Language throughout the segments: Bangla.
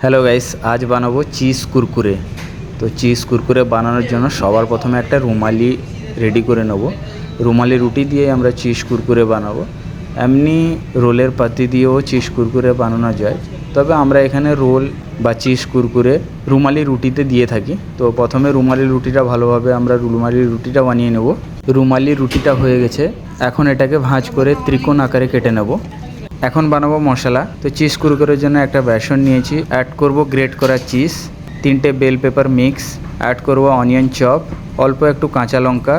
হ্যালো গাইস, আজ বানাবো চিজ কুরকুরে। তো চিজ কুরকুরে বানানোর জন্য সবার প্রথমে একটা রুমালি রেডি করে নেব। রুমালি রুটি দিয়ে আমরা চিজ কুরকুরে বানাবো। এমনি রোলের পাতি দিয়েও চিজ কুরকুরে বানানো যায়, তবে আমরা এখানে রোল বা চিজ কুরকুরে রুমালি রুটিতে দিয়ে থাকি। তো প্রথমে রুমালি রুটিটা ভালোভাবে আমরা রুমালি রুটিটা বানিয়ে নেব। রুমালি রুটিটা হয়ে গেছে, এখন এটাকে ভাঁজ করে ত্রিকোণ আকারে কেটে নেব। এখন বানাবো মশলা। তো চিজ কুরকুরের জন্য একটা বেসন নিয়েছি, অ্যাড করব গ্রেট করা চিজ, 3টে বেল পেপার মিক্স, অ্যাড করব অনিয়ন চপ, অল্প একটু কাঁচা লঙ্কা,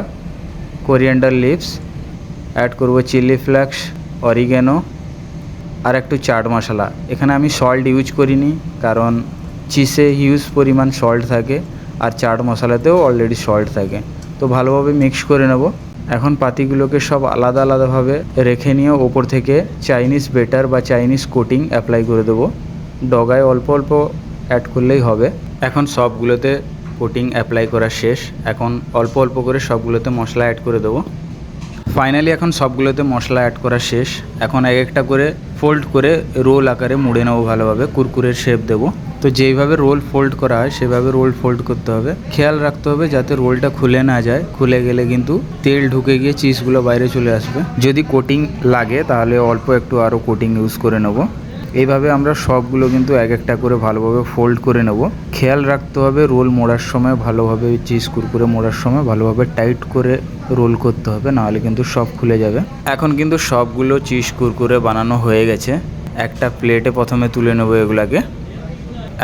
কোরিয়ান্ডার লিভস, অ্যাড করব চিলি ফ্লেক্স, অরিগ্যানো আর একটু চাট মশলা। এখানে আমি সল্ট ইউজ করিনি, কারণ চিজে হিউজ পরিমাণ সল্ট থাকে আর চাট মশলাতেও অলরেডি সল্ট থাকে। তো ভালোভাবে মিক্স করে নেব। এখন পাতিগুলোকে সব আলাদা আলাদাভাবে রেখে নিয়ে ওপর থেকে চাইনিজ বেটার বা চাইনিজ কোটিং অ্যাপ্লাই করে দেবো। ডগায় অল্প অল্প অ্যাড করলেই হবে। এখন সবগুলোতে কোটিং অ্যাপ্লাই করা শেষ। এখন অল্প অল্প করে সবগুলোতে মশলা অ্যাড করে দেবো। ফাইনালি এখন সবগুলোতে মশলা অ্যাড করা শেষ। এখন এক একটা করে ফোল্ড করে রোল আকারে মুড়ে নেবো, ভালোভাবে কুরকুরের শেপ দেবো। তো যেইভাবে রোল ফোল্ড করা হয় সেভাবে রোল ফোল্ড করতে হবে। খেয়াল রাখতে হবে যাতে রোলটা খুলে না যায়, খুলে গেলে কিন্তু তেল ঢুকে গিয়ে চিজগুলো বাইরে চলে আসবে। যদি কোটিং লাগে তাহলে অল্প একটু আরও কোটিং ইউজ করে নেব। এইভাবে আমরা সবগুলো কিন্তু এক একটা করে ভালোভাবে ফোল্ড করে নেব। খেয়াল রাখতে হবে রোল মোড়ার সময় ভালোভাবে, চিজ কুরকুরে মোড়ার সময় ভালোভাবে টাইট করে রোল করতে হবে, নাহলে কিন্তু সব খুলে যাবে। এখন কিন্তু সবগুলো চিজ কুরকুরে বানানো হয়ে গেছে। একটা প্লেটে প্রথমে তুলে নেব এগুলাকে।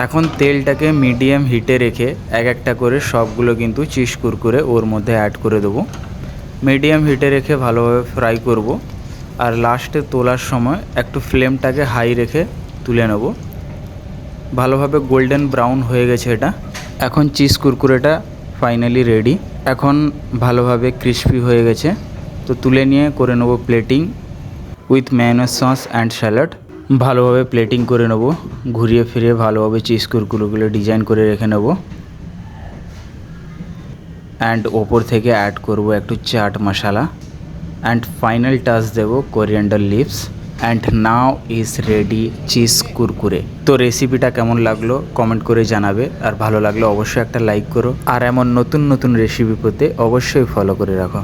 এখন তেলটাকে মিডিয়াম হিটে রেখে এক একটা করে সবগুলো কিন্তু চিজ কুরকুরে ওর মধ্যে অ্যাড করে দেবো। মিডিয়াম হিটে রেখে ভালোভাবে ফ্রাই করব, আর লাস্টে তোলার সময় একটু ফ্লেমটাকে হাই রেখে তুলে নেব। ভালোভাবে গোল্ডেন ব্রাউন হয়ে গেছে এটা। এখন চিজ কুরকুরেটা ফাইনালি রেডি। এখন ভালোভাবে ক্রিস্পি হয়ে গেছে। তো তুলে নিয়ে করে নেব plating with mayonnaise sauce and salad. ভালোভাবে প্লেটিং করে নেব, ঘুরিয়ে ফিরিয়ে ভালোভাবে চিজ কুরকুরেগুলো ডিজাইন করে রেখে নেব। অ্যান্ড ওপর থেকে অ্যাড করব একটু chaat masala, and final touch দেব coriander leaves. And now is ready cheese Kurkure. তো রেসিপিটা কেমন লাগলো কমেন্ট করে জানাবে, আর ভালো লাগলে অবশ্যই একটা লাইক করো, আর এমন নতুন নতুন রেসিপি পেতে অবশ্যই ফলো করে রাখো।